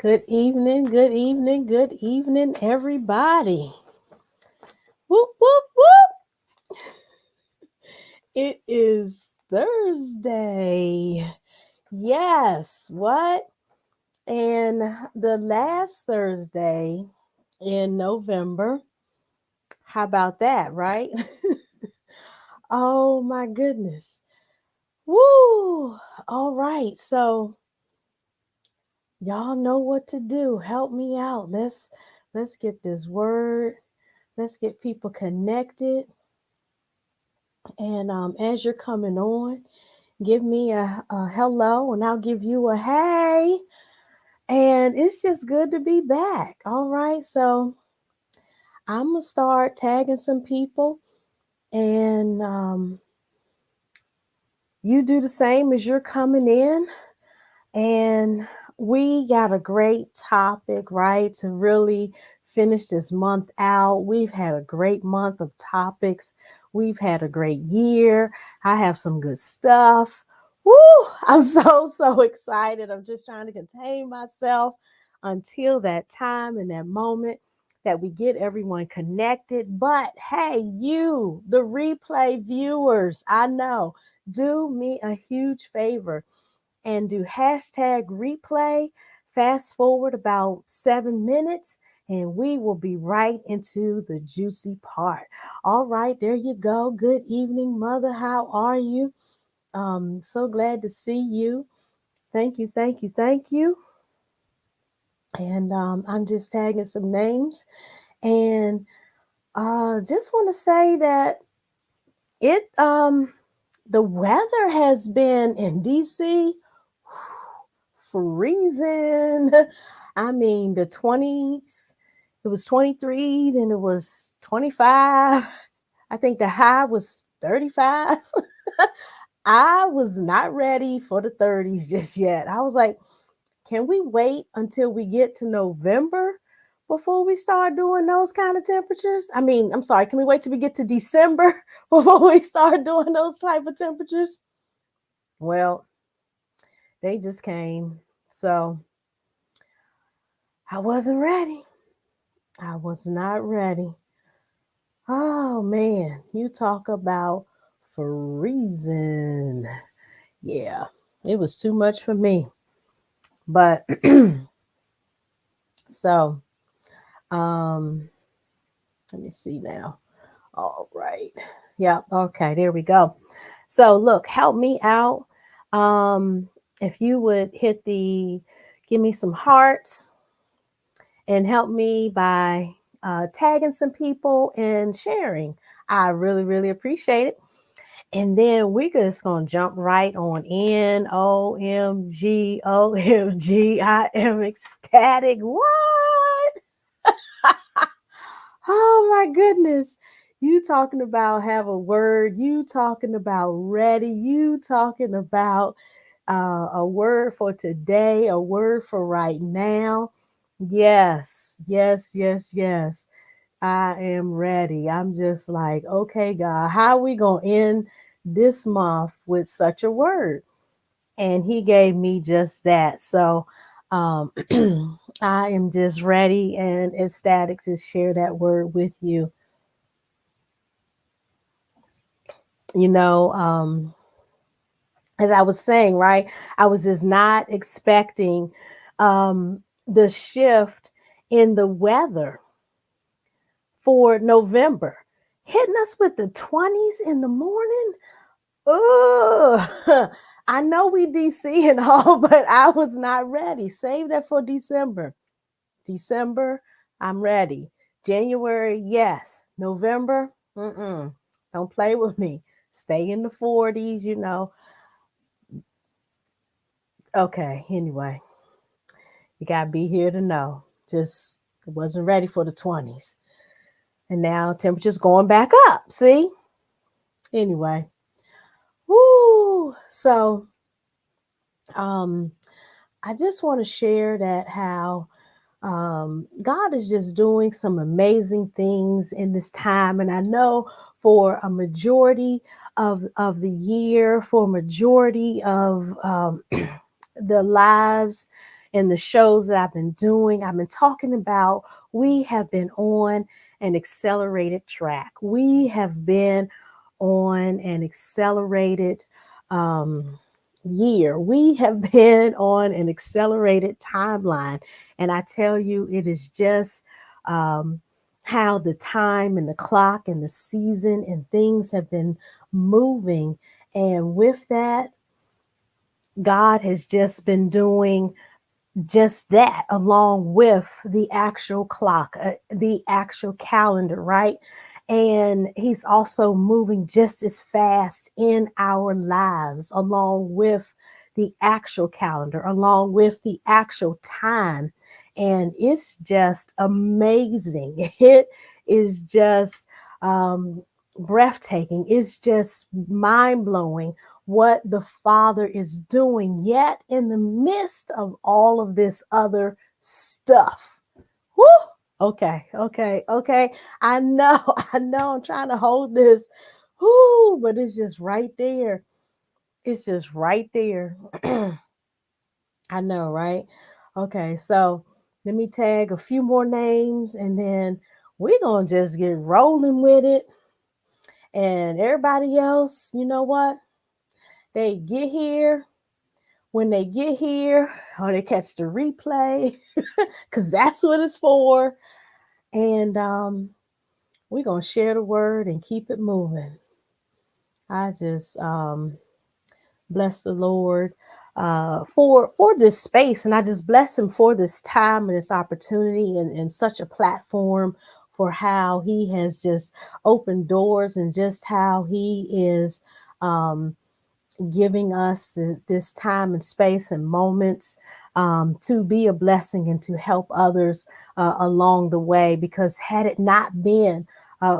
Good evening, good evening, everybody. Whoop, whoop, whoop. It is Thursday. Yes, what? And the last Thursday in November. How about that, right? Oh my goodness. Woo! All right. So y'all know what to do. Help me out. Let's get this word. Let's get people connected. And as you're coming on, give me a hello, and I'll give you a hey. And it's just good to be back. All right. So I'm going to start tagging some people, and you do the same as you're coming in. And we got a great topic, right, to really finish this month out. We've had a great month of topics. We've had a great year. I have some good stuff. Woo! I'm so excited. I'm just trying to contain myself until that time and that moment that we get everyone connected. But hey, you, the replay viewers, I know, do me a huge favor and do hashtag replay. Fast forward about 7 minutes, and we will be right into the juicy part. All right, there you go. Good evening, Mother. How are you? So glad to see you. Thank you, thank you, thank you. And I'm just tagging some names, and just want to say that it the weather has been in DC freezing. I mean, the 20s, it was 23, then it was 25. I think the high was 35. I was not ready for the 30s just yet. I was like, can we wait until we get to November before we start doing those kind of temperatures? I mean, I'm sorry, can we wait till we get to December before we start doing those type of temperatures? Well, they just came. So I wasn't ready. I was not ready. Oh man, you talk about freezing. Yeah, it was too much for me. But so um let me see now. All right. Yeah, okay, there we go. So look, help me out. Um if you would hit the give me some hearts and help me by tagging some people and sharing. I really appreciate it. And then we're just going to jump right on in. OMG, OMG. I am ecstatic. What? Oh my goodness. You talking about have a word. You talking about ready. You talking about a word for today, a word for right now. Yes, yes, yes, yes. I am ready. I'm just like, okay, God, how are we going to end this month with such a word? And he gave me just that. So um, I am just ready and ecstatic to share that word with you. You know, as I was saying, right, I was just not expecting the shift in the weather for November, hitting us with the 20s in the morning. Ugh. I know we DC and all, but I was not ready. Save that for December. December, I'm ready. January, yes. November, don't play with me. Stay in the 40s, you know. Okay, anyway, you got to be here to know. Just wasn't ready for the 20s. And now temperature's going back up. See? Anyway. Woo! So, um, I just want to share that how God is just doing some amazing things in this time. And I know for a majority of the year, for a majority of the lives, and the shows that I've been doing, I've been talking about we have been on an accelerated track. We have been on an accelerated year. We have been on an accelerated timeline. And I tell you, it is just how the time and the clock and the season and things have been moving. And with that, God has just been doing just that along with the actual clock, the actual calendar, right? And he's also moving just as fast in our lives along with the actual calendar, along with the actual time. And it's just amazing. It is just breathtaking. It's just mind blowing what the Father is doing, yet in the midst of all of this other stuff. Woo! Okay. I know, I'm trying to hold this. Whoo, but it's just right there. It's just right there. I know, right? Okay, so let me tag a few more names and then we're going to just get rolling with it. And everybody else, you know what? They get here. When they get here, or they catch the replay, because that's what it's for. And we're going to share the word and keep it moving. I just bless the Lord for this space. And I just bless him for this time and this opportunity and such a platform for how he has just opened doors and just how he is giving us this time and space and moments to be a blessing and to help others along the way. Because had it not been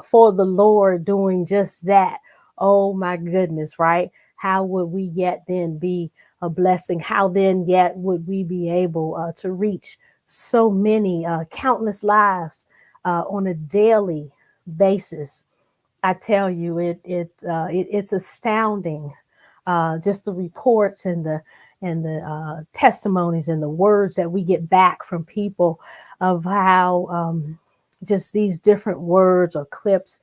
for the Lord doing just that, oh my goodness, right? How would we yet then be a blessing? How then yet would we be able to reach so many countless lives on a daily basis? I tell you, it's astounding. Just the reports and the testimonies and the words that we get back from people of how just these different words or clips,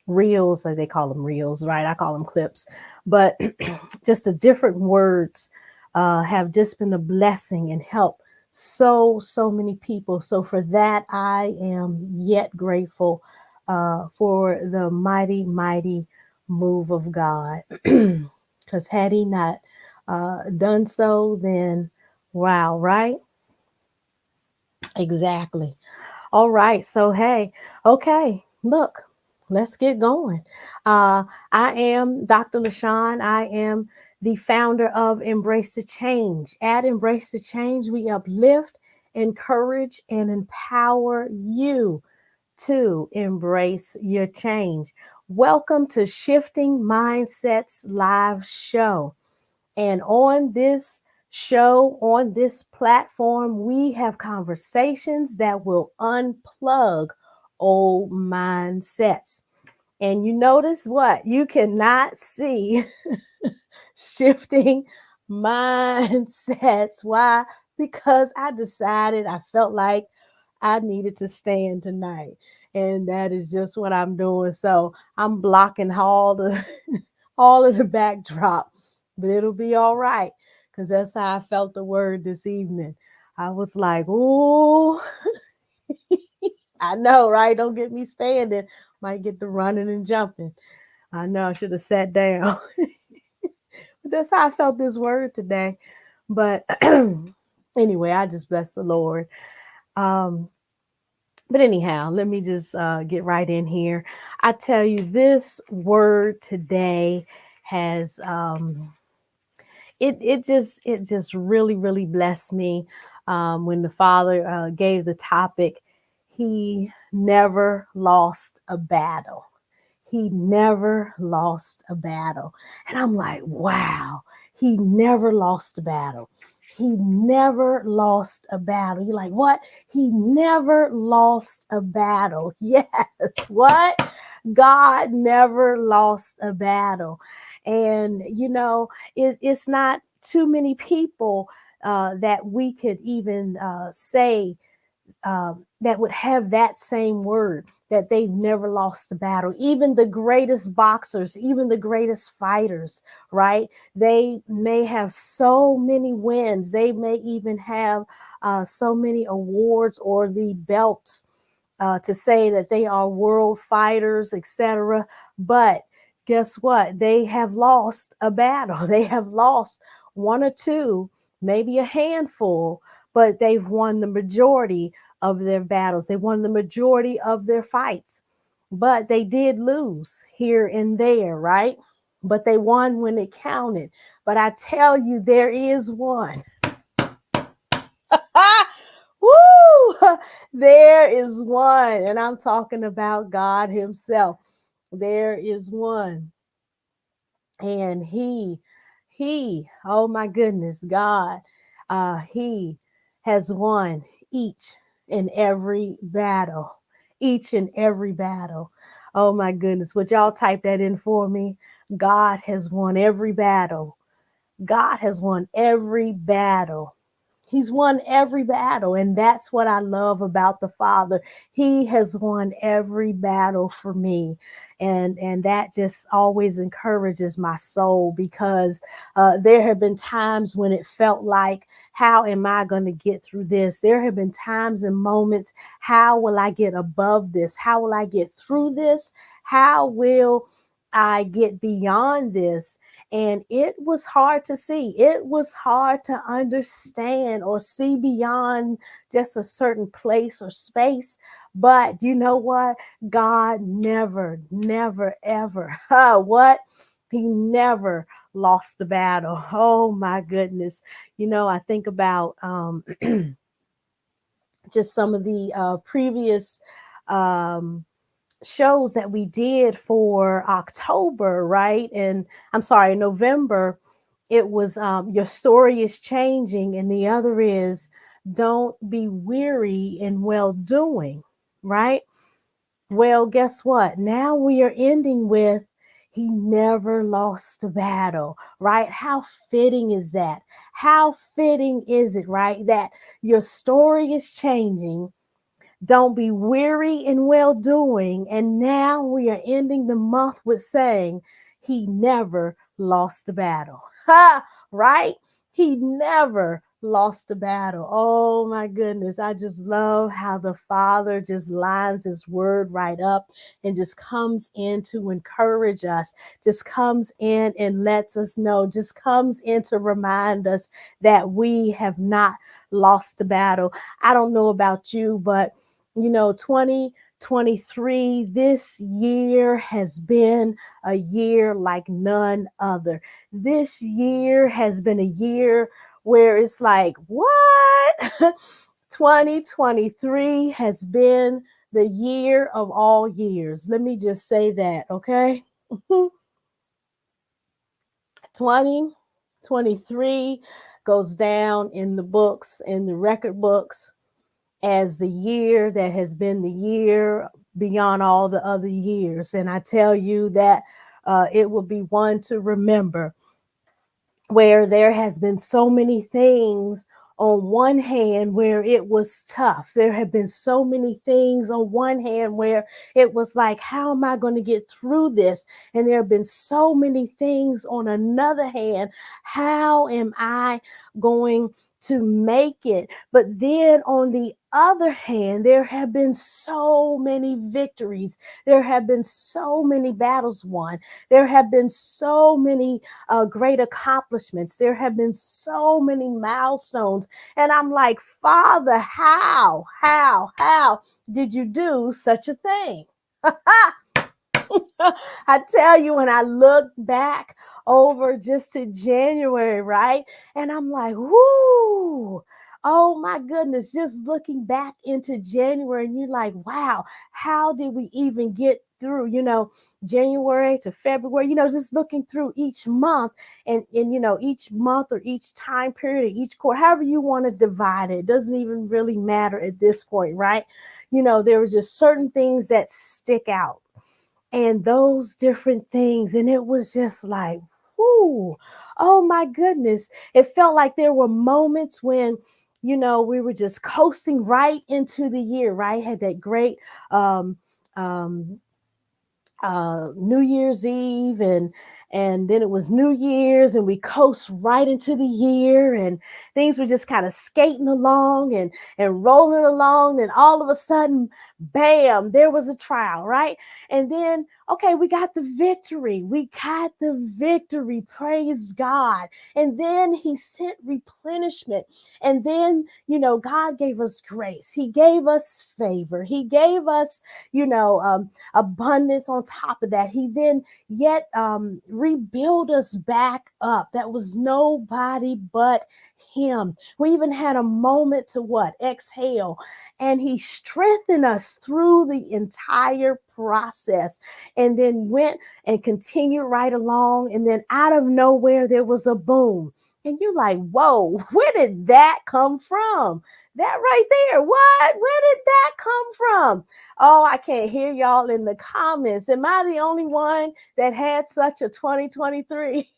reels, they call them reels, right? I call them clips, but just the different words have just been a blessing and help so many people. So for that, I am yet grateful for the mighty move of God. Because had he not done so, then wow, right? Exactly. All right. So, hey, okay, look, let's get going. I am drLaShonne. I am the founder of Embrace the Change. At Embrace the Change, we uplift, encourage, and empower you to embrace your change. Welcome to Shifting Mindsets live show. And on this show, on this platform, we have conversations that will unplug old mindsets. And you notice what? You cannot see shifting mindsets. Why? Because I decided I felt like I needed to stand tonight. And that is just what I'm doing. So I'm blocking all the all of the backdrop, but it'll be all right. Because that's how I felt the word this evening. I was like, ooh, I know, right? Don't get me standing. Might get to running and jumping. I know I should have sat down. But that's how I felt this word today. But anyway, I just bless the Lord. But anyhow, let me just get right in here. I tell you, this word today has it just really blessed me when the Father gave the topic. He never lost a battle. He never lost a battle. And I'm like, wow, he never lost a battle. He never lost a battle. You're like, what? He never lost a battle. Yes, what? God never lost a battle. And, you know, it's not too many people that we could even say that would have that same word, that they've never lost a battle. Even the greatest boxers, even the greatest fighters, right? They may have so many wins. They may even have so many awards or the belts to say that they are world fighters, etc. But guess what? They have lost a battle. They have lost one or two, maybe a handful, but they've won the majority of their battles. They won the majority of their fights, but they did lose here and there, right? But they won when it counted. But I tell you, there is one. Woo! There is one, and I'm talking about God Himself. There is one, and oh my goodness, God, He has won each and every battle, each and every battle. Oh my goodness, would y'all type that in for me? God has won every battle. God has won every battle. He's won every battle. And that's what I love about the Father. He has won every battle for me. And that just always encourages my soul, because there have been times when it felt like, how am I going to get through this? There have been times and moments, how will I get above this? How will I get through this? How will I get beyond this? And it was hard to see. It was hard to understand or see beyond just a certain place or space. But you know what? God never, never, ever, what? He never lost the battle. Oh my goodness. You know, I think about just some of the previous shows that we did for October, right? And I'm sorry, November. It was Your Story is Changing, and the other is Don't Be Weary in Well Doing, right? Well, guess what? Now we are ending with He never lost a battle, right? How fitting is that? How fitting is it, right? That your story is changing. Don't be weary in well doing. And now we are ending the month with saying He never lost a battle. Ha! Right? He never lost a battle. Oh my goodness. I just love how the Father just lines His word right up and just comes in to encourage us, just comes in and lets us know, just comes in to remind us that we have not lost the battle. I don't know about you, but 2023, this year has been a year like none other. This year has been a year where it's like, what? 2023 has been the year of all years. Let me just say that, okay? 2023 goes down in the books, in the record books, as the year that has been the year beyond all the other years. And I tell you that it will be one to remember, where there has been so many things on one hand where it was tough. There have been so many things on one hand where it was like, how am I going to get through this? And there have been so many things on another hand. How am I going to make it? But then on the other hand, there have been so many victories. There have been so many battles won. There have been so many great accomplishments. There have been so many milestones. And I'm like, Father, how did you do such a thing? I tell you, when I look back over just to January, right? And I'm like, whoo, oh my goodness, just looking back into January, and you're like, wow, how did we even get through, January to February, just looking through each month and each month or each time period, or each quarter, however you want to divide it. It doesn't even really matter at this point, right? There were just certain things that stick out, and those different things. And it was just like, Whoo, oh my goodness. It felt like there were moments when, we were just coasting right into the year, right? Had that great um, um, New Year's Eve, and then it was New Year's, and we coast right into the year, and things were just kind of skating along and rolling along, and all of a sudden, bam, there was a trial, right? And then, okay, we got the victory. We got the victory. Praise God. And then he sent replenishment. And then, God gave us grace. He gave us favor. He gave us, abundance on top of that. He then yet rebuild us back up. That was nobody but him. We even had a moment to what? Exhale. And he strengthened us through the entire process, and then went and continued right along. And then out of nowhere, there was a boom. And you're like, whoa, where did that come from? That right there. What? Where did that come from? Oh, I can't hear y'all in the comments. Am I the only one that had such a 2023?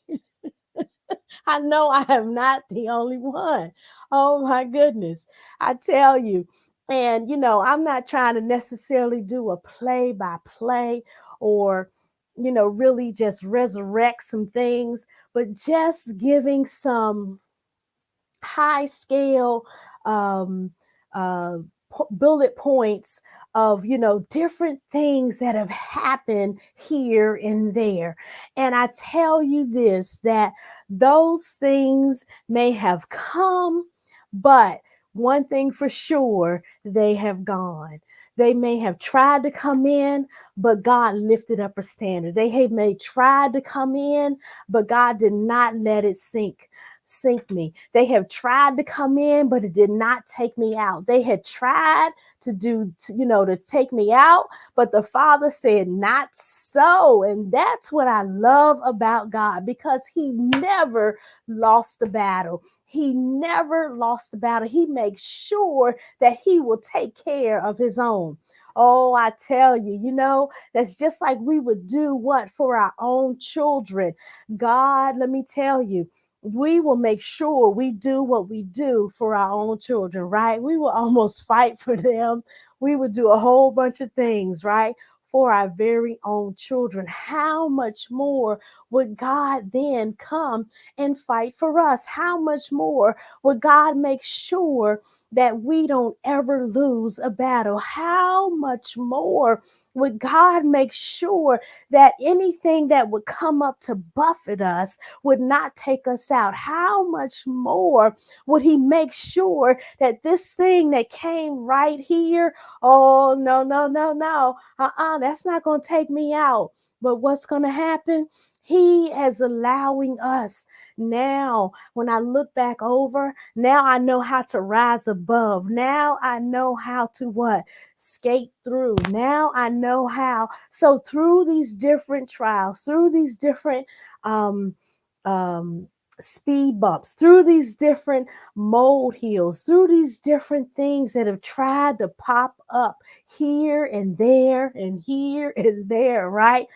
I know I am not the only one. Oh my goodness. I tell you. And, I'm not trying to necessarily do a play by play or, really just resurrect some things, but just giving some high scale um, uh, bullet points of different things that have happened here and there. And I tell you this, that those things may have come, but one thing for sure, they have gone. They may have tried to come in, but God lifted up a standard. They may tried to come in, but God did not let it sink me. They have tried to come in, but it did not take me out. They had tried to take me out, but the Father said, not so. And that's what I love about God, because he never lost a battle. He never lost a battle. He makes sure that he will take care of his own. Oh, I tell you, that's just like we would do what for our own children. God, let me tell you, we will make sure we do what we do for our own children, right? We will almost fight for them. We would do a whole bunch of things, right? For our very own children. How much more would God then come and fight for us? How much more would God make sure that we don't ever lose a battle? How much more would God make sure that anything that would come up to buffet us would not take us out? How much more would he make sure that this thing that came right here, oh, no, no, no, no, that's not going to take me out. But what's going to happen? He is allowing us now. When I look back over, now I know how to rise above. Now I know how to what? Skate through. Now I know how. So through these different trials, through these different um, speed bumps, through these different mold heals, through these different things that have tried to pop up here and there and here and there, right?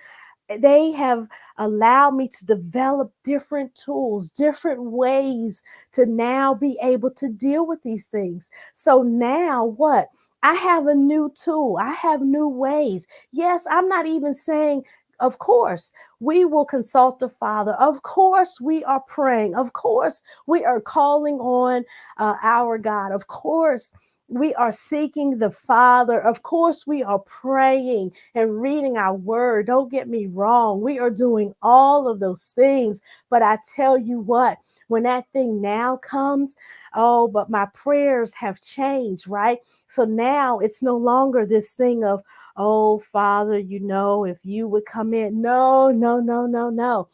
They have allowed me to develop different tools, different ways to now be able to deal with these things. So now what? I have a new tool. I have new ways. Yes, I'm not even saying, of course, we will consult the Father. Of course, we are praying. Of course, we are calling on our God. Of course, we are seeking the Father. Of course, we are praying and reading our word. Don't get me wrong. We are doing all of those things. But I tell you what, when that thing now comes, oh, but my prayers have changed, right? So now it's no longer this thing of, oh, Father, if you would come in. No, no, no, no, no.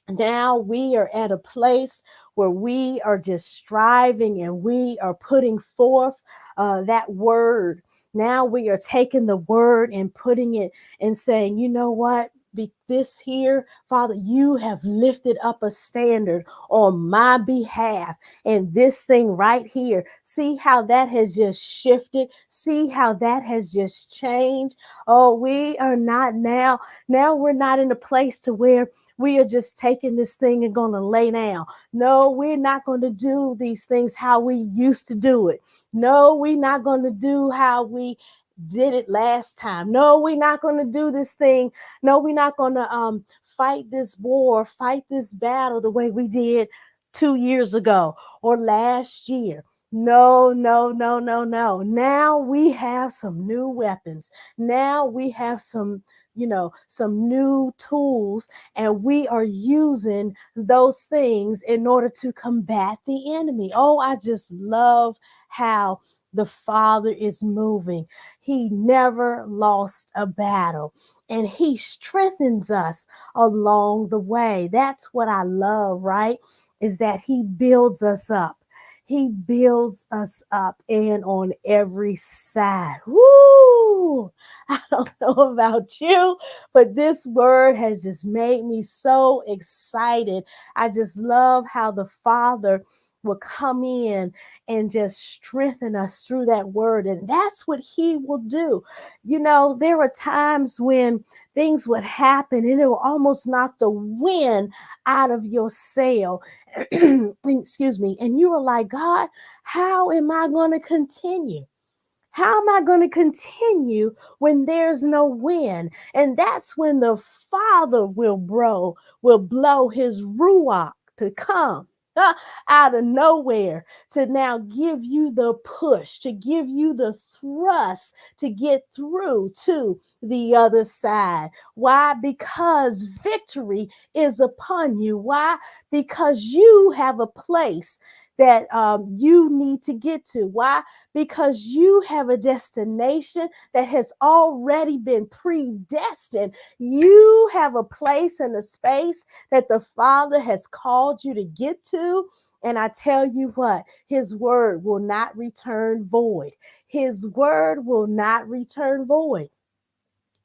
Now we are at a place where we are just striving and we are putting forth that word. Now we are taking the word and putting it and saying, you know what? This here, Father, you have lifted up a standard on my behalf. And this thing right here, see how that has just shifted. See how that has just changed. Oh, we are not now. Now we're not in a place to where we are just taking this thing and going to lay down. No, we're not going to do these things how we used to do it. No, we're not going to do how we did it last time. No, we're not going to do this thing. No, we're not going to fight this war, fight this battle the way we did 2 years ago or last year. No, no, no, no, no. Now we have some new weapons. Now we have some, some new tools, and we are using those things in order to combat the enemy. Oh, I just love how the Father is moving. He never lost a battle, and He strengthens us along the way. That's what I love, right? Is that He builds us up. He builds us up and on every side. Woo! I don't know about you, but this word has just made me so excited. I just love how the Father will come in and just strengthen us through that word. And that's what He will do. There are times when things would happen and it will almost knock the wind out of your sail. Excuse me. And you are like, God, how am I going to continue? How am I going to continue when there's no wind? And that's when the Father will blow His ruach to come out of nowhere to now give you the push, to give you the thrust to get through to the other side. Why? Because victory is upon you. Why? Because you have a place that you need to get to. Why? Because you have a destination that has already been predestined. You have a place and a space that the Father has called you to get to. And I tell you what, His word will not return void. His word will not return void.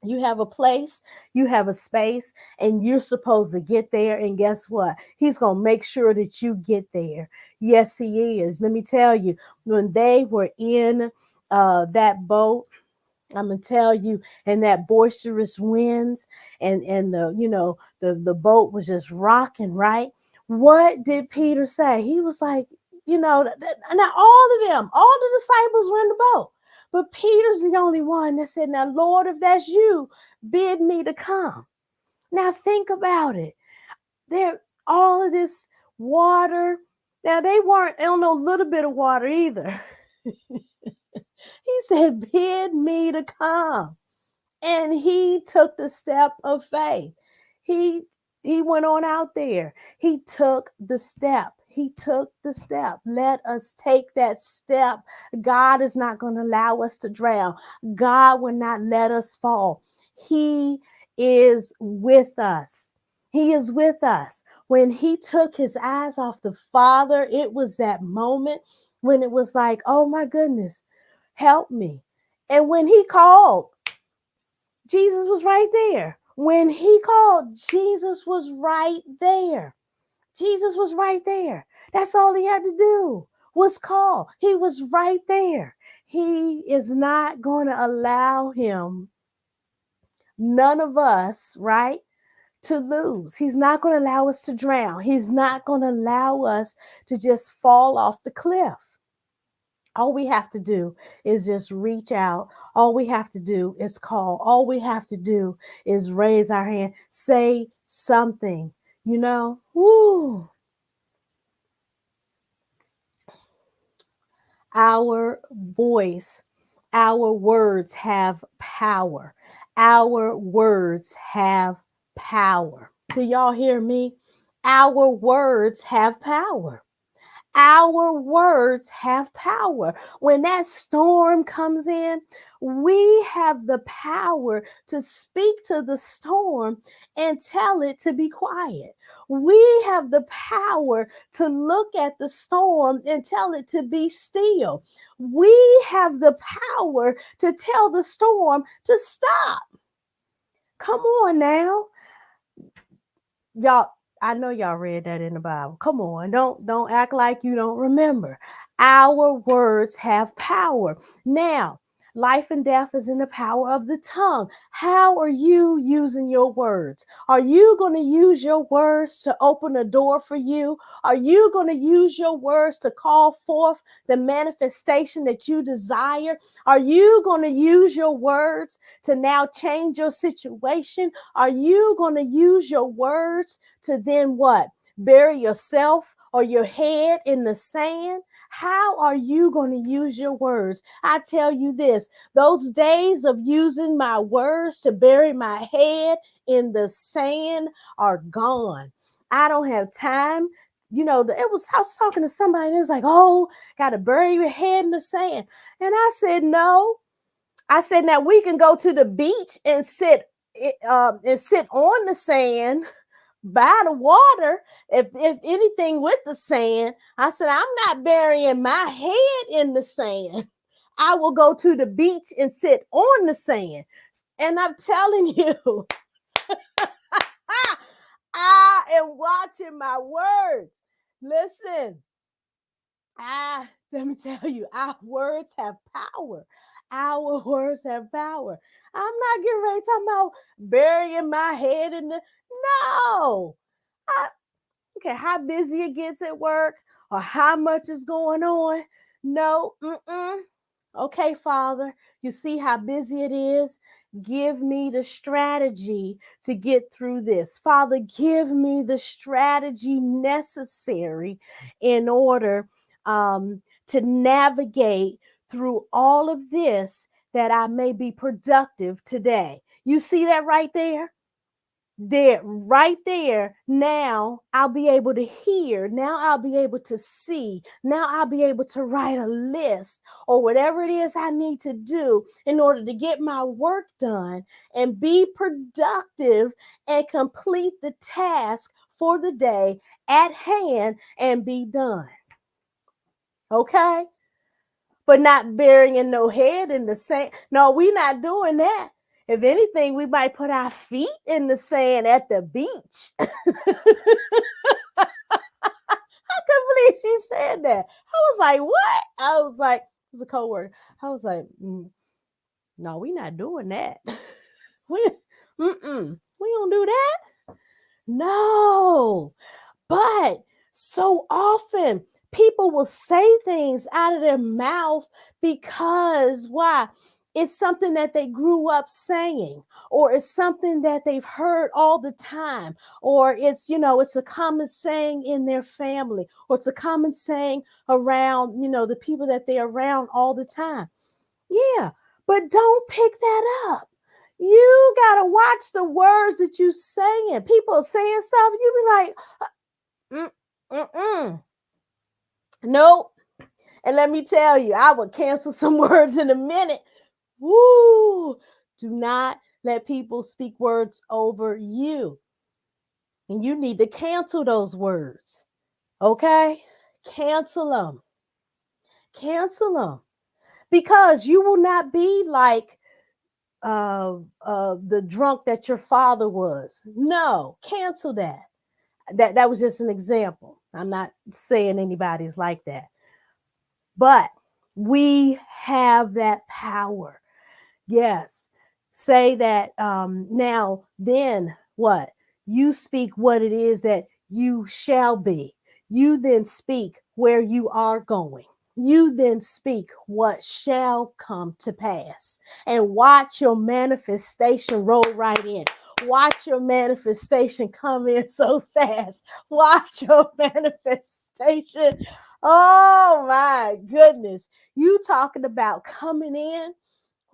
You have a place, you have a space, and you're supposed to get there. And guess what? He's going to make sure that you get there. Yes, He is. Let me tell you, when they were in that boat, I'm gonna tell you, and that boisterous winds, and the boat was just rocking, right? What did Peter say? He was like, now all the disciples were in the boat, but Peter's the only one that said, "Now, Lord, if that's you, bid me to come." Now think about it. There, all of this water. Now they weren't on no little bit of water either. He said, "Bid me to come." And he took the step of faith. He went on out there. He took the step. He took the step. Let us take that step. God is not going to allow us to drown. God will not let us fall. He is with us. He is with us. When he took his eyes off the Father, it was that moment when it was like, oh my goodness, help me. And when he called, Jesus was right there. When he called, Jesus was right there. Jesus was right there. That's all he had to do was call. He was right there. He is not going to allow none of us, right, to lose. He's not going to allow us to drown. He's not going to allow us to just fall off the cliff. All we have to do is just reach out. All we have to do is call. All we have to do is raise our hand, say something, woo. Our voice, our words have power. Our words have power. Do y'all hear me? Our words have power. Our words have power. When that storm comes in, we have the power to speak to the storm and tell it to be quiet. We have the power to look at the storm and tell it to be still. We have the power to tell the storm to stop. Come on now. Y'all, I know y'all read that in the Bible. Come on, don't act like you don't remember. Our words have power. Now, Life and death is in the power of the tongue. How are you using your words? Are you going to use your words to open a door for you? Are you going to use your words to call forth the manifestation that you desire? Are you going to use your words to now change your situation? Are you going to use your words to then what? Bury yourself or your head in the sand? How are you going to use your words? I tell you this, those days of using my words to bury my head in the sand are gone. I don't have time. I was talking to somebody and it was like, oh, got to bury your head in the sand. And I said, no. I said, now we can go to the beach and sit on the sand by the water, if anything with the sand. I said, I'm not burying my head in the sand. I will go to the beach and sit on the sand. And I'm telling you, I am watching my words. Listen, let me tell you, our words have power. Our words have power. I'm not getting ready to talk about burying my head in the, no. I Okay, how busy it gets at work or how much is going on. No, okay, Father, you see how busy it is? Give me the strategy to get through this. Father, give me the strategy necessary in order to navigate through all of this, that I may be productive today. You see that right there? Right there, now I'll be able to hear, now I'll be able to see, now I'll be able to write a list or whatever it is I need to do in order to get my work done and be productive and complete the task for the day at hand and be done. Okay? But not burying no head in the sand. No, we're not doing that. If anything, we might put our feet in the sand at the beach. I couldn't believe she said that. I was like, what? I was like, it was a code word. I was like, no, we're not doing that. we don't do that. No. But so often people will say things out of their mouth because why? It's something that they grew up saying, or it's something that they've heard all the time, or it's a common saying in their family, or it's a common saying around, the people that they're around all the time. Yeah, but don't pick that up. You got to watch the words that you saying. People are saying stuff, you be like, nope. And let me tell you, I would cancel some words in a minute. Woo! Do not let people speak words over you. And you need to cancel those words. Okay? Cancel them. Cancel them. Because you will not be like the drunk that your father was. No, cancel that. That was just an example. I'm not saying anybody's like that. But we have that power. Yes. Say that now, then what? You speak what it is that you shall be. You then speak where you are going. You then speak what shall come to pass. And watch your manifestation roll right in. Watch your manifestation come in so fast. Watch your manifestation. Oh my goodness. You talking about coming in?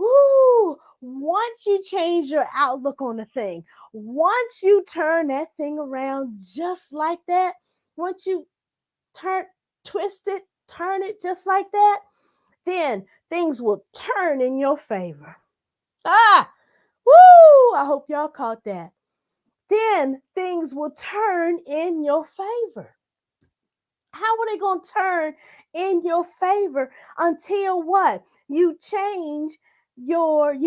Woo! Once you change your outlook on a thing, once you turn that thing around just like that, once you twist it, turn it just like that, then things will turn in your favor. Woo! I hope y'all caught that. Then things will turn in your favor. How are they going to turn in your favor until what? You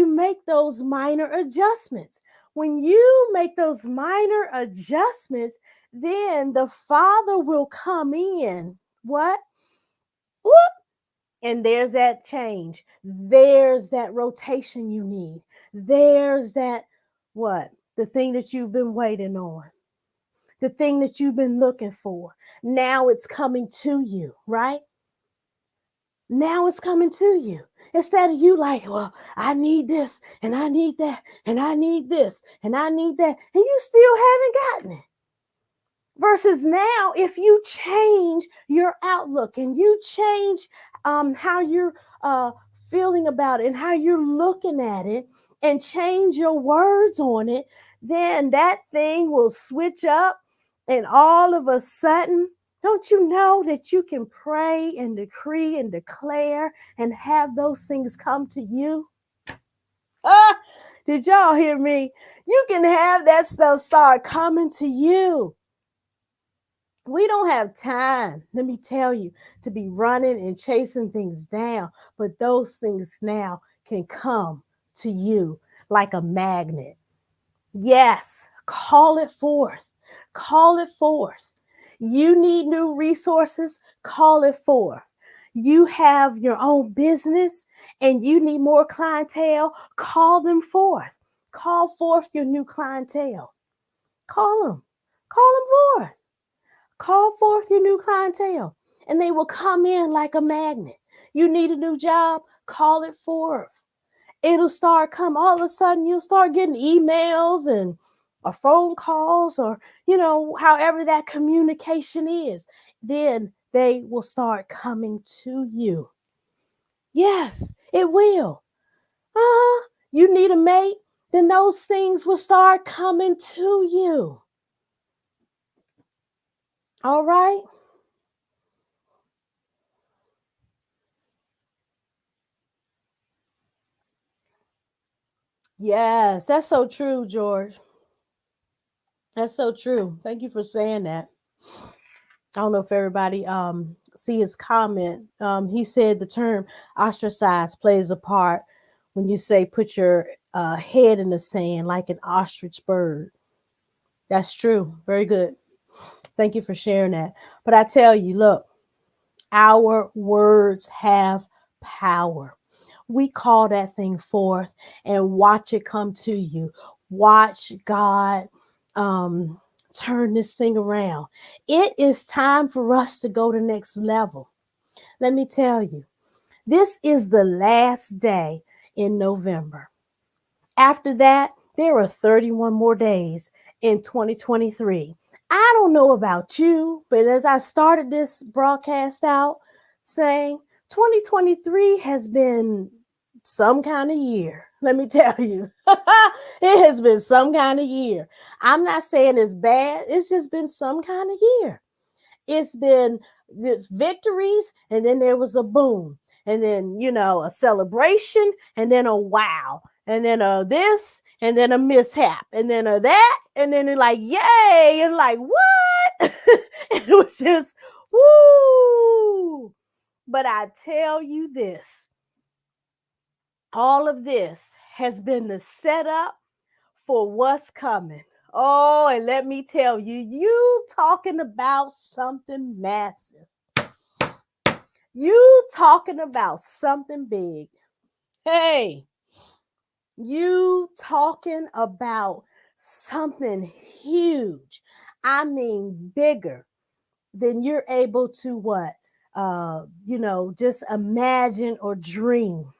make those minor adjustments. When you make those minor adjustments, then the Father will come in. What? Whoop, And there's that change. There's that rotation you need. There's that, what? The thing that you've been waiting on, the thing that you've been looking for. Now it's coming to you, right? Now it's coming to you. Instead of you like, well, I need this and I need that and I need this and I need that. And you still haven't gotten it. Versus now, if you change your outlook and you change how you're feeling about it and how you're looking at it and change your words on it, then that thing will switch up. And all of a sudden, don't you know that you can pray and decree and declare and have those things come to you? Ah, did y'all hear me? You can have that stuff start coming to you. We don't have time, let me tell you, to be running and chasing things down, but those things now can come to you like a magnet. Yes, call it forth. Call it forth. You need new resources, call it forth. You have your own business and you need more clientele, call them forth. Call forth your new clientele. Call them. Call them forth. Call forth your new clientele and they will come in like a magnet. You need a new job, call it forth. It'll start come. All of a sudden you'll start getting emails and or phone calls or, however that communication is. Then they will start coming to you. Yes, it will. You need a mate, then those things will start coming to you. All right. Yes, that's so true, George. That's so true. Thank you for saying that. I don't know if everybody see his comment. He said the term ostracized plays a part when you say put your head in the sand like an ostrich bird. That's true. Very good. Thank you for sharing that. But I tell you, look, our words have power. We call that thing forth and watch it come to you. Watch God turn this thing around. It is time for us to go to next level. Let me tell you, this is the last day in November. After that, there are 31 more days in 2023. I don't know about you, but as I started this broadcast out saying 2023 has been some kind of year. Let me tell you, it has been some kind of year. I'm not saying it's bad. It's just been some kind of year. It's been this victories, and then there was a boom, and then a celebration, and then a wow, and then a this, and then a mishap, and then a that, and then like yay, and like what? It was just woo. But I tell you this, all of this has been the setup for what's coming. Oh, and let me tell you, you talking about something massive. You talking about something big. Hey, you talking about something huge. I mean, bigger than you're able to what? Just imagine or dream.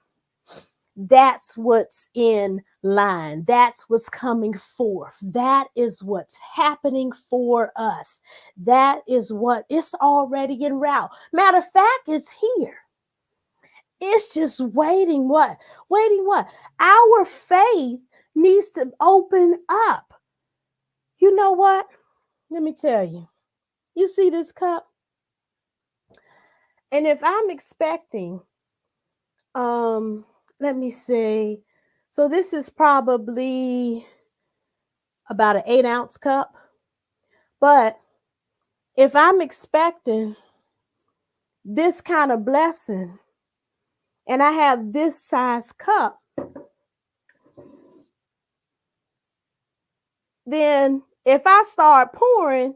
That's what's in line. That's what's coming forth. That is what's happening for us. That is what it's already en route. Matter of fact, it's here. It's just waiting what? Waiting what? Our faith needs to open up. You know what? Let me tell you. You see this cup? And if I'm expecting let me see. So this is probably about an 8-ounce cup. But if I'm expecting this kind of blessing and I have this size cup, then if I start pouring,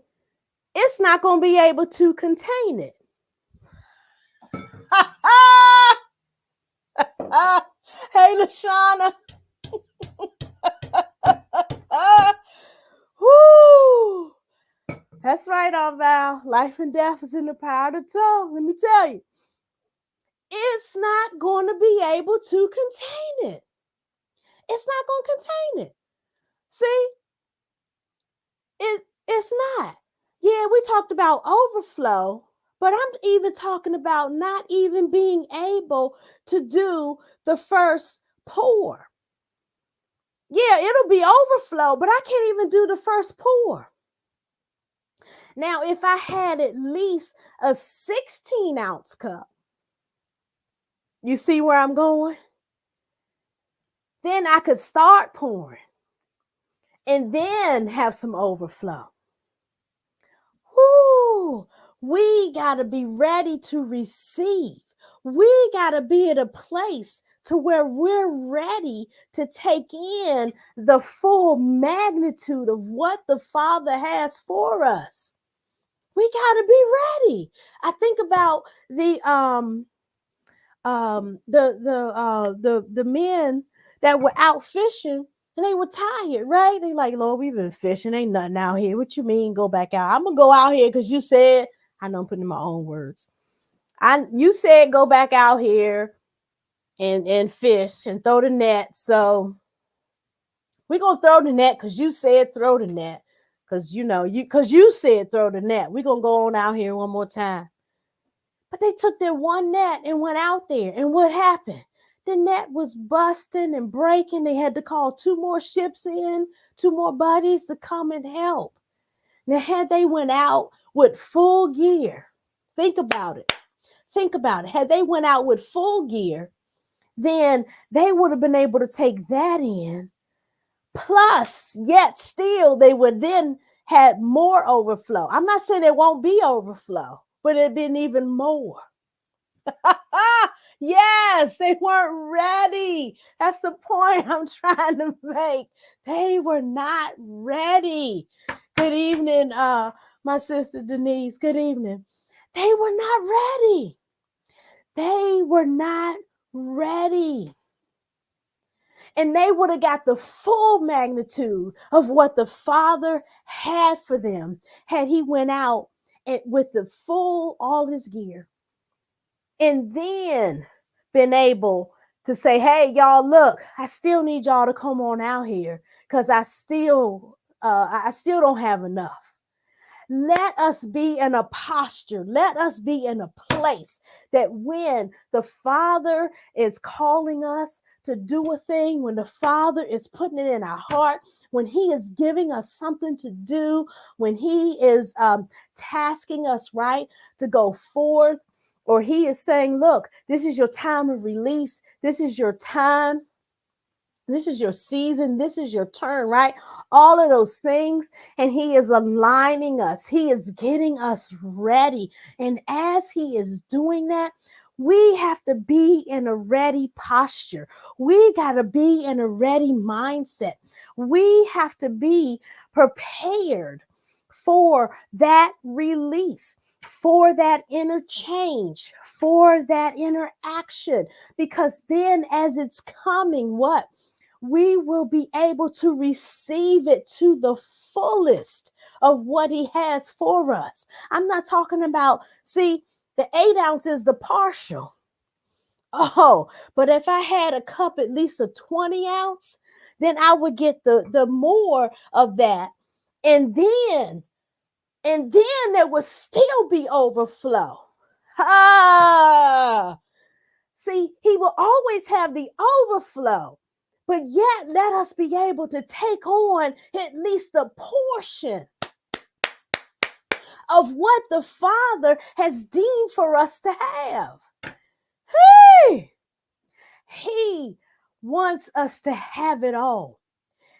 it's not going to be able to contain it. Hey, LaShonne. Woo! That's right, Aunt Val. Life and death is in the power of the tongue. Let me tell you, it's not going to be able to contain it. It's not going to contain it. See, it's not. Yeah, we talked about overflow, but I'm even talking about not even being able to do the first pour. Yeah, it'll be overflow, but I can't even do the first pour. Now, if I had at least a 16-ounce cup, you see where I'm going? Then I could start pouring and then have some overflow. Woo! We got to be ready to receive. We got to be at a place to where we're ready to take in the full magnitude of what the Father has for us. We got to be ready. I think about the men that were out fishing and they were tired, right? They like, Lord, we've been fishing, ain't nothing out here. What you mean go back out? I'm gonna go out here because you said, I know I'm putting in my own words. You said go back out here and fish and throw the net. So we're gonna throw the net because you said throw the net. Because you said throw the net. We're gonna go on out here one more time. But they took their one net and went out there. And what happened? The net was busting and breaking. They had to call 2 more ships in, 2 more buddies to come and help. Now, had they went out with full gear, think about it. Think about it. Had they went out with full gear, then they would have been able to take that in. Plus, yet still, they would then had more overflow. I'm not saying there won't be overflow, but it'd been even more. Yes, they weren't ready. That's the point I'm trying to make. They were not ready. Good evening, my sister Denise. Good evening. They were not ready. They were not ready. And they would have got the full magnitude of what the Father had for them had he went out with the full, all his gear. And then been able to say, hey, y'all, look, I still need y'all to come on out here because I still don't have enough. Let us be in a posture. Let us be in a place that when the Father is calling us to do a thing, when the Father is putting it in our heart, when he is giving us something to do, when he is tasking us, right, to go forth, or he is saying, look, this is your time of release. This is your time. This is your season. This is your turn, right? All of those things. And he is aligning us. He is getting us ready. And as he is doing that, we have to be in a ready posture. We got to be in a ready mindset. We have to be prepared for that release, for that interchange, for that interaction. Because then as it's coming, what? We will be able to receive it to the fullest of what he has for us. I'm not talking about, see, the 8 ounce is the partial. Oh, but if I had a cup, at least a 20 ounce, then I would get the more of that. And then there would still be overflow. See, he will always have the overflow. But yet, let us be able to take on at least a portion of what the Father has deemed for us to have. Hey! He wants us to have it all.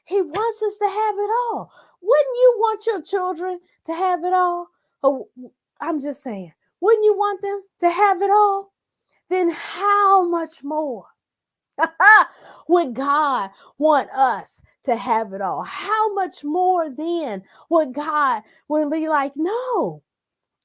He wants us to have it all. Wouldn't you want your children to have it all? Oh, I'm just saying, wouldn't you want them to have it all? Then how much more would God want us to have it all? How much more then would God be like, no,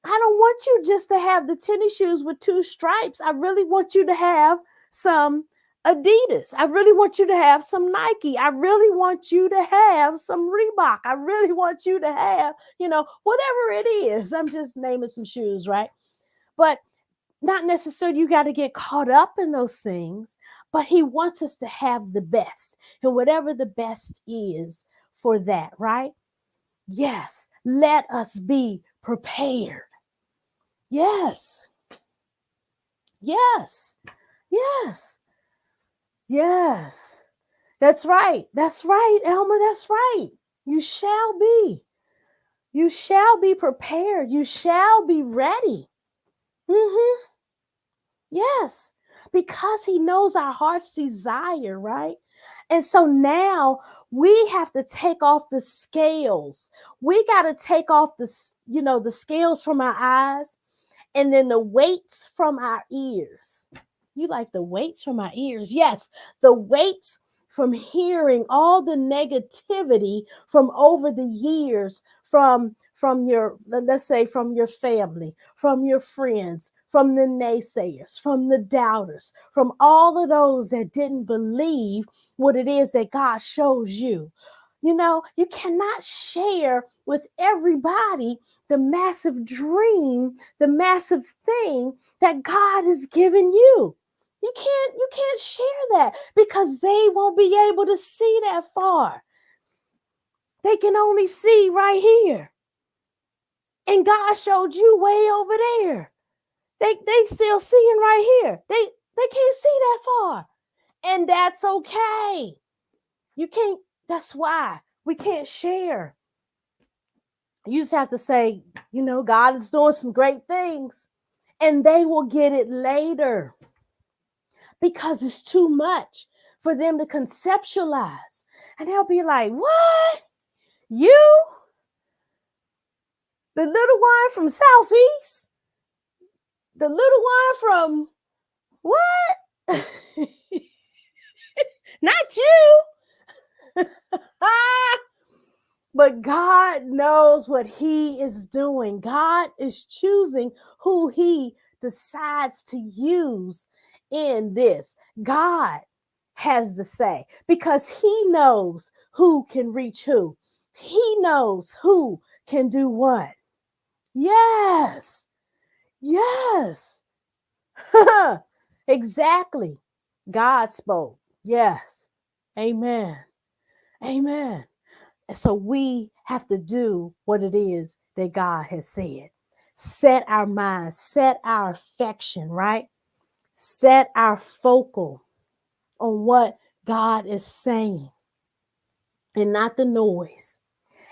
I don't want you just to have the tennis shoes with 2 stripes. I really want you to have some Adidas. I really want you to have some Nike. I really want you to have some Reebok. I really want you to have, whatever it is. I'm just naming some shoes, right? But not necessarily you got to get caught up in those things, but he wants us to have the best, and whatever the best is for that, right? Yes, let us be prepared. Yes, yes, yes, yes. That's right. That's right, Elma. That's right. You shall be. You shall be prepared. You shall be ready. Mm-hmm. Yes, because he knows our heart's desire, right? And so now we have to take off the scales. We got to take off the scales from our eyes, and then the weights from our ears. You like the weights from our ears? Yes, the weights from hearing all the negativity from over the years, from your, let's say, from your family, from your friends, from the naysayers, from the doubters, from all of those that didn't believe what it is that God shows you. You cannot share with everybody the massive dream, the massive thing that God has given you. You can't share that because they won't be able to see that far. They can only see right here. And God showed you way over there. They still seeing right here. They can't see that far. And that's okay. You can't, that's why we can't share. You just have to say, God is doing some great things, and they will get it later because it's too much for them to conceptualize. And they'll be like, what? You? The little one from Southeast? The little one from what? Not you. But God knows what he is doing. God is choosing who he decides to use in this. God has the say because he knows who can reach who. He knows who can do what. Yes. Yes. Exactly. God spoke. Yes. Amen. Amen. And so we have to do what it is that God has said. Set our minds, set our affection, right? Set our focal on what God is saying and not the noise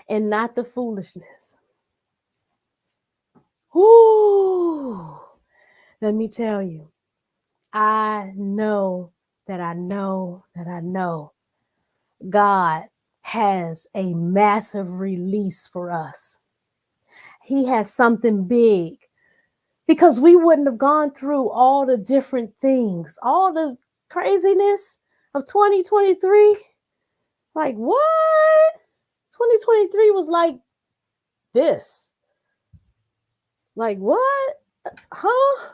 and not the foolishness. Whoo! Let me tell you, I know that I know that I know God has a massive release for us. He has something big because we wouldn't have gone through all the different things, all the craziness of 2023. Like, what? 2023 was like this. Like, what? Huh?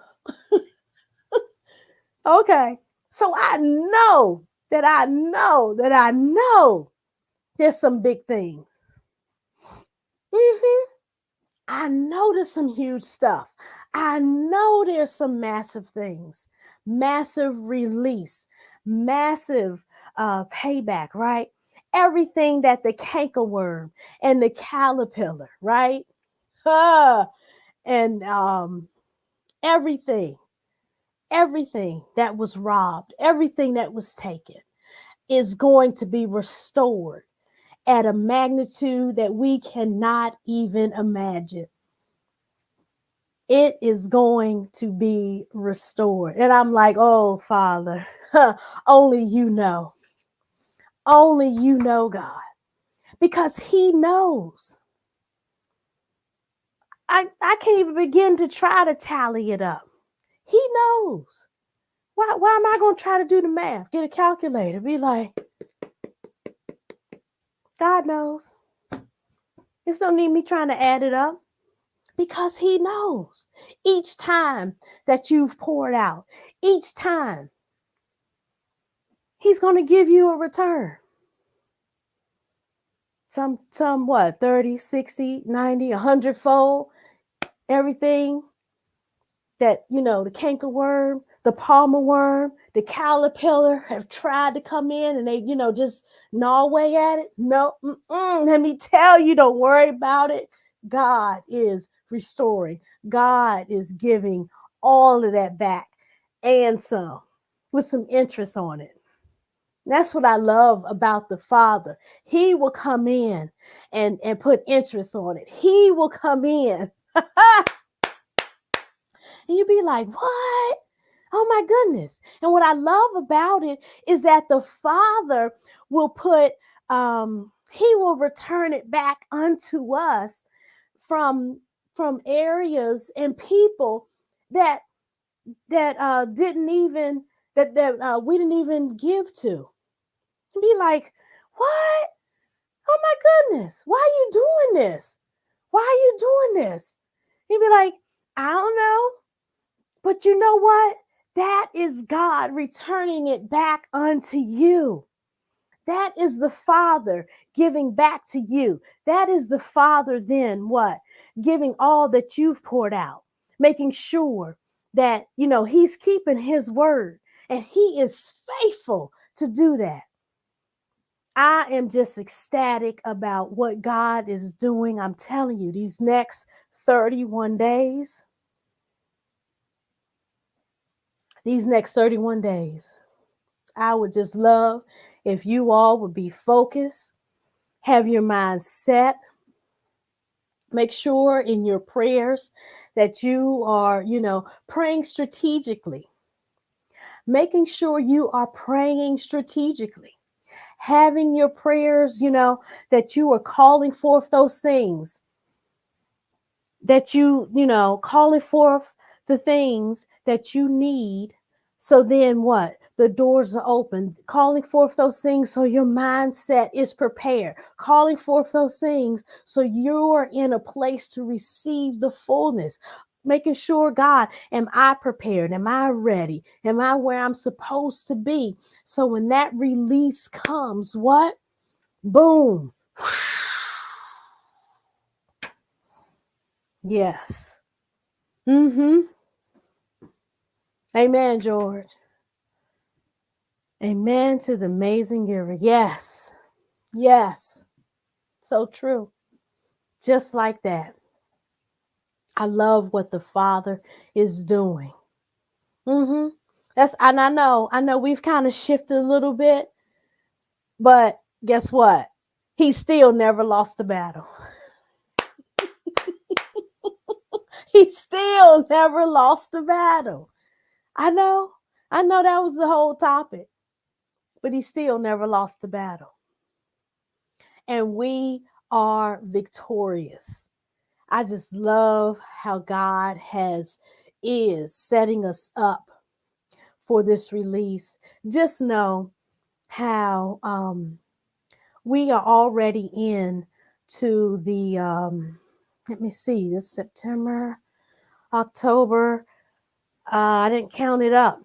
Okay. So I know that I know that I know there's some big things. Mm-hmm. I know there's some huge stuff. I know there's some massive things, massive release, massive payback, right? Everything that the cankerworm and the caterpillar, right? And everything that was robbed, everything that was taken is going to be restored at a magnitude that we cannot even imagine. It is going to be restored. And I'm like, oh, Father, only you know. Only you know, God, because he knows. I can't even begin to try to tally it up. He knows. Why am I going to try to do the math? Get a calculator. Be like, God knows. There's no need me trying to add it up. Because he knows each time that you've poured out, each time He's going to give you a return. Some what, 30, 60, 90, 100-fold, everything that, the cankerworm, the palmer worm, the caterpillar have tried to come in and they, just gnaw away at it. No, let me tell you, don't worry about it. God is restoring. God is giving all of that back and some, with some interest on it. That's what I love about the Father. He will come in and put interest on it. He will come in. And you'll be like, what? Oh my goodness. And what I love about it is that the Father will he will return it back unto us from areas and people that didn't even that we didn't even give to. And be like, what? Oh my goodness. Why are you doing this? Why are you doing this? He'd be like, I don't know. But you know what? That is God returning it back unto you. That is the Father giving back to you. That is the Father then what? Giving all that you've poured out, making sure that, he's keeping his word and he is faithful to do that. I am just ecstatic about what God is doing. I'm telling you, these next 31 days, I would just love if you all would be focused, have your mind set, make sure in your prayers that you are, praying strategically, making sure you are praying strategically, having your prayers, that you are calling forth those things, that calling forth the things that you need. So then what? The doors are open, calling forth those things so your mindset is prepared, calling forth those things so you're in a place to receive the fullness, making sure, God, am I prepared? Am I ready? Am I where I'm supposed to be? So when that release comes, what? Boom. Yes. Amen, George. Amen to the amazing giver. Yes. Yes. So true. Just like that. I love what the Father is doing. And I know we've kind of shifted a little bit, but guess what? He still never lost a battle. He still never lost a battle. I know that was the whole topic, but he still never lost a battle. And we are victorious. I just love how God is setting us up for this release. Just know how we are already in to the let me see, this September, October. I didn't count it up,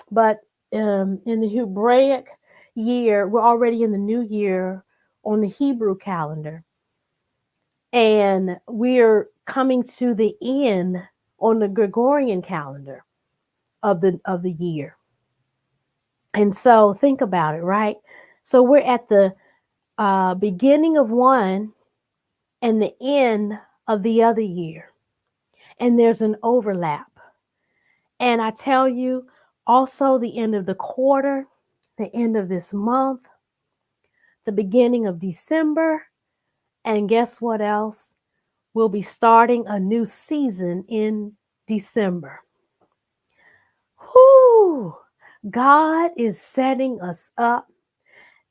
but in the Hebraic year, we're already in the new year on the Hebrew calendar. And we're coming to the end on the Gregorian calendar of the year. And so think about it, right? So we're at the beginning of one and the end of the other year. And there's an overlap. And I tell you, also the end of the quarter, the end of this month, the beginning of December, and guess what else? We'll be starting a new season in December. Whoo! God is setting us up.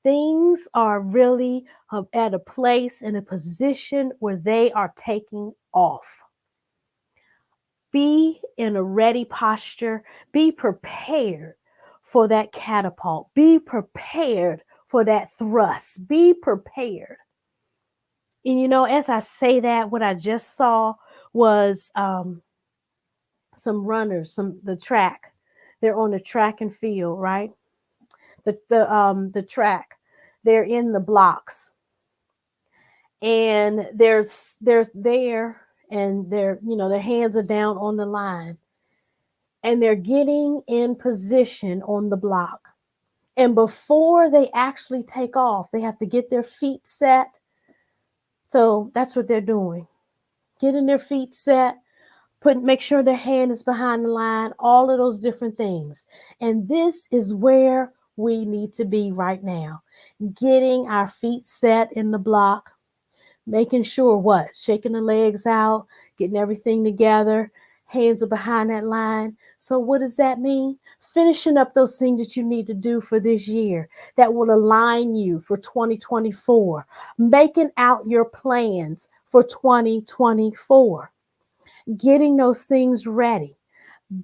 Things are really at a place and a position where they are taking off. Be in a ready posture. Be prepared for that catapult. Be prepared for that thrust. Be prepared. And as I say that, what I just saw was some runners, the track. They're on the track and field, right? the track. They're in the blocks, and they're there, and their hands are down on the line, and they're getting in position on the block. And before they actually take off, they have to get their feet set. So that's what they're doing. Getting their feet set, make sure their hand is behind the line, all of those different things. And this is where we need to be right now. Getting our feet set in the block, making sure shaking the legs out, getting everything together. Hands are behind that line. So what does that mean? Finishing up those things that you need to do for this year that will align you for 2024. Making out your plans for 2024. Getting those things ready.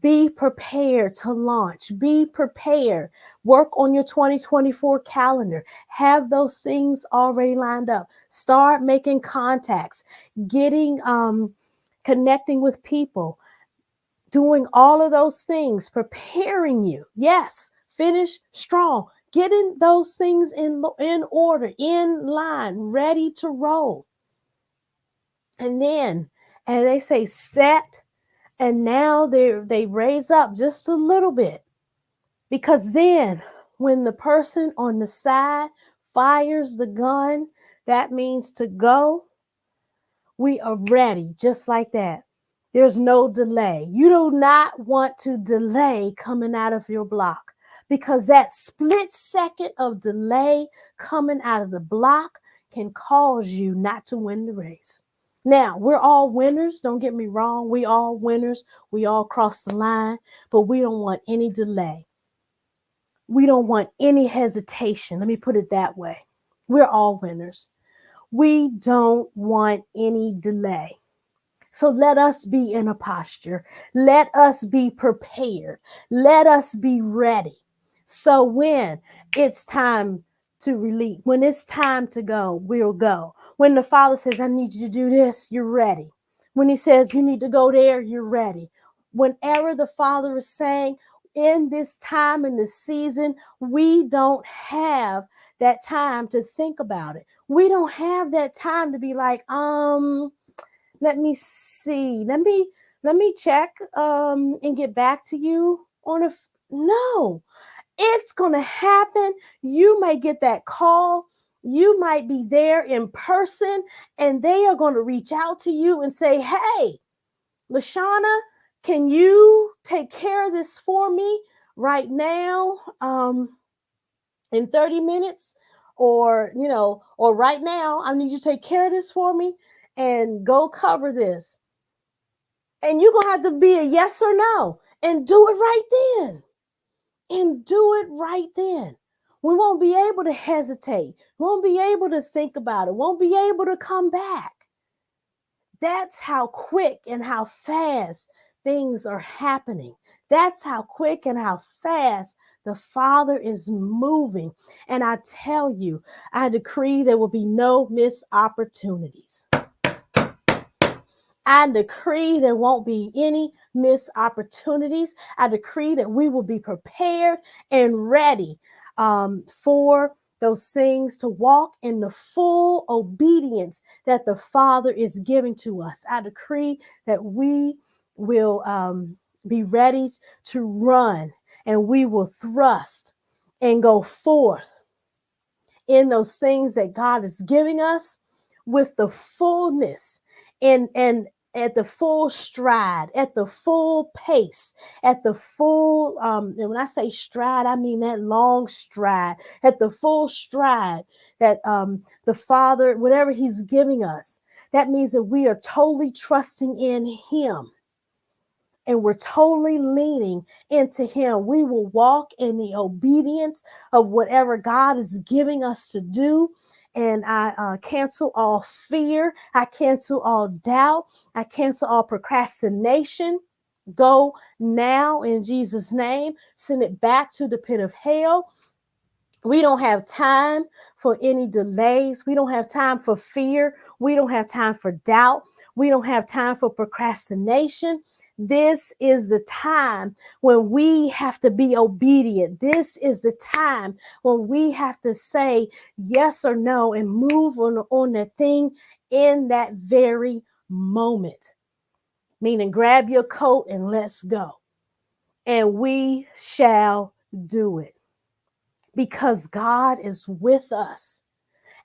Be prepared to launch. Be prepared. Work on your 2024 calendar. Have those things already lined up. Start making contacts, connecting with people, doing all of those things, preparing you. Yes, finish strong. Getting those things in order, in line, ready to roll. And then, as they say, set. And now they raise up just a little bit, because then when the person on the side fires the gun, that means to go. We are ready just like that. There's no delay. You do not want to delay coming out of your block, because that split second of delay coming out of the block can cause you not to win the race. Now, we're all winners. Don't get me wrong. We all winners. We all cross the line, but we don't want any delay. We don't want any hesitation. Let me put it that way. We're all winners. We don't want any delay. So let us be in a posture. Let us be prepared. Let us be ready. So when it's time to release, when it's time to go, we'll go. When the Father says, I need you to do this, you're ready. When he says you need to go there, you're ready. Whenever the Father is saying, in this time, in this season, we don't have that time to think about it. We don't have that time to be like, let me see. Let me check and get back to you on no. It's going to happen. You may get that call. You might be there in person, and they are going to reach out to you and say, hey, LaShonne, can you take care of this for me right now in 30 minutes? Or right now, I need you to take care of this for me and go cover this. And you're going to have to be a yes or no and do it right then. And do it right then. We won't be able to hesitate. We won't be able to think about it. Won't be able to come back. That's how quick and how fast things are happening. That's how quick and how fast the Father is moving. And I tell you, I decree there will be no missed opportunities. I decree there won't be any missed opportunities. I decree that we will be prepared and ready for those things, to walk in the full obedience that the Father is giving to us. I decree that we will be ready to run, and we will thrust and go forth in those things that God is giving us with the fullness and at the full stride, at the full pace, at the full, and when I say stride, I mean that long stride, at the full stride that the Father, whatever he's giving us, that means that we are totally trusting in him. And we're totally leaning into him. We will walk in the obedience of whatever God is giving us to do. And I cancel all fear. I cancel all doubt. I cancel all procrastination. Go now in Jesus' name. Send it back to the pit of hell. We don't have time for any delays. We don't have time for fear. We don't have time for doubt. We don't have time for procrastination. This is the time when we have to be obedient. This is the time when we have to say yes or no and move on that thing in that very moment. Meaning, grab your coat and let's go. And we shall do it because God is with us,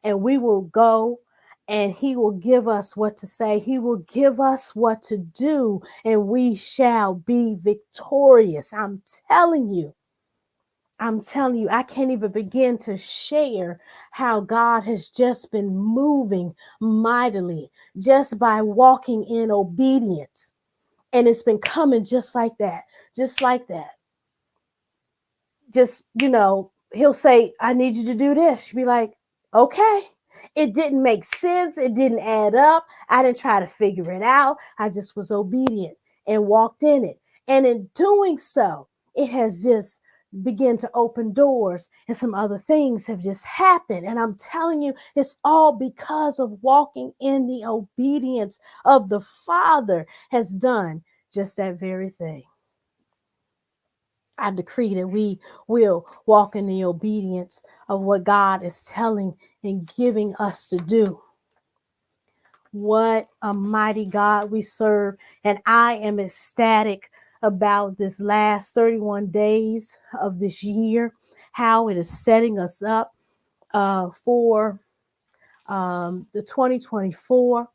and we will go and he will give us what to say. He will give us what to do, and we shall be victorious. I'm telling you, I can't even begin to share how God has just been moving mightily just by walking in obedience. And it's been coming just like that, just like that. Just, he'll say, I need you to do this. You'll be like, okay. It didn't make sense. It didn't add up. I didn't try to figure it out. I just was obedient and walked in it. And in doing so, it has just begun to open doors, and some other things have just happened. And I'm telling you, it's all because of walking in the obedience of the Father has done just that very thing. I decree that we will walk in the obedience of what God is telling and giving us to do. What a mighty God we serve. And I am ecstatic about this last 31 days of this year, how it is setting us up for the 2024.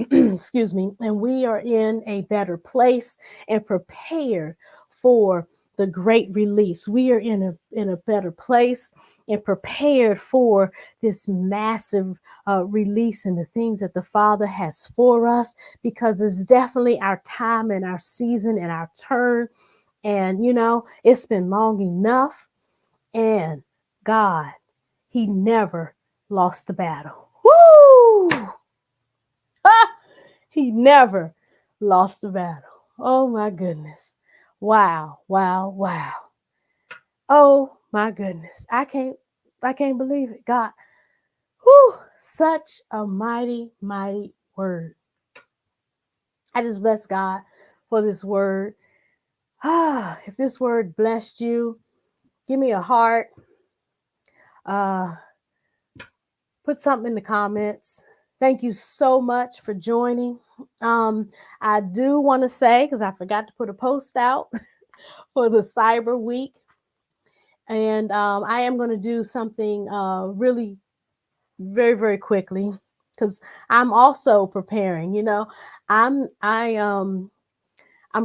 Excuse me. And we are in a better place and prepared for the great release. We are in a better place and prepared for this massive release and the things that the Father has for us, because it's definitely our time and our season and our turn. And, it's been long enough. And God, he never lost a battle. Woo! He never lost a battle. Oh my goodness. Wow, wow, wow. Oh my goodness. I can't believe it. God, such a mighty, mighty word. I just bless God for this word. If this word blessed you, give me a heart. Put something in the comments. Thank you so much for joining. I do want to say, because I forgot to put a post out for the Cyber Week. And I am going to do something really very, very quickly, because I'm also preparing. I'm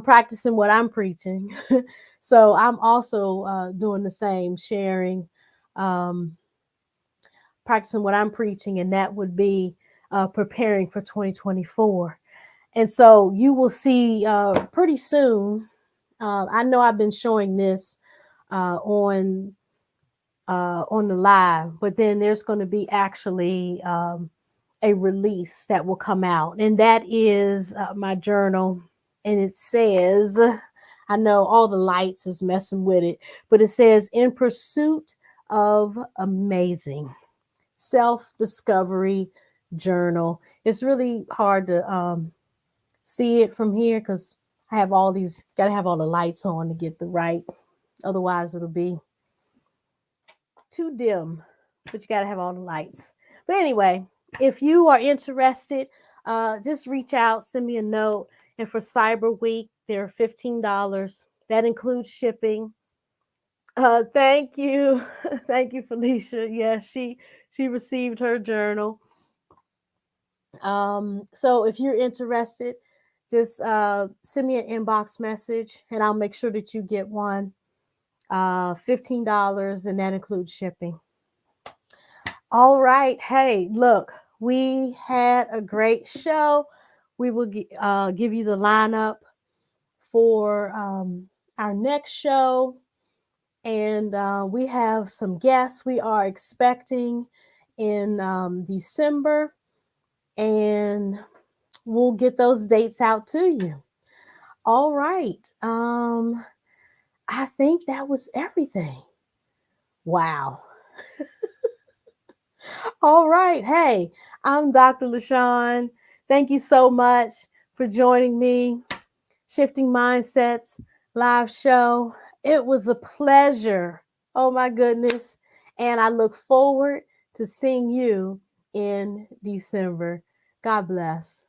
practicing what I'm preaching. So I'm also doing the same, sharing, practicing what I'm preaching, and that would be preparing for 2024. And so you will see pretty soon. I know I've been showing this on the live, but then there's going to be actually a release that will come out, and that is my journal. And it says, I know all the lights is messing with it, but it says, in pursuit of amazing self-discovery journal. It's really hard to see it from here because I have all these, got to have all the lights on to get the right. Otherwise it'll be too dim, but you got to have all the lights. But anyway, if you are interested, just reach out, send me a note. And for Cyber Week, they're $15. That includes shipping. Thank you. Thank you, Felicia. Yes, she received her journal. So if you're interested, just send me an inbox message and I'll make sure that you get one. $15, and that includes shipping. All right. Hey, look, we had a great show. We will give you the lineup for our next show. And we have some guests we are expecting in December. And we'll get those dates out to you. All right. I think that was everything. Wow. All right. Hey, I'm Dr. LaShonne. Thank you so much for joining me. Shifting Mindsets live show. It was a pleasure. Oh my goodness. And I look forward to seeing you in December. God bless.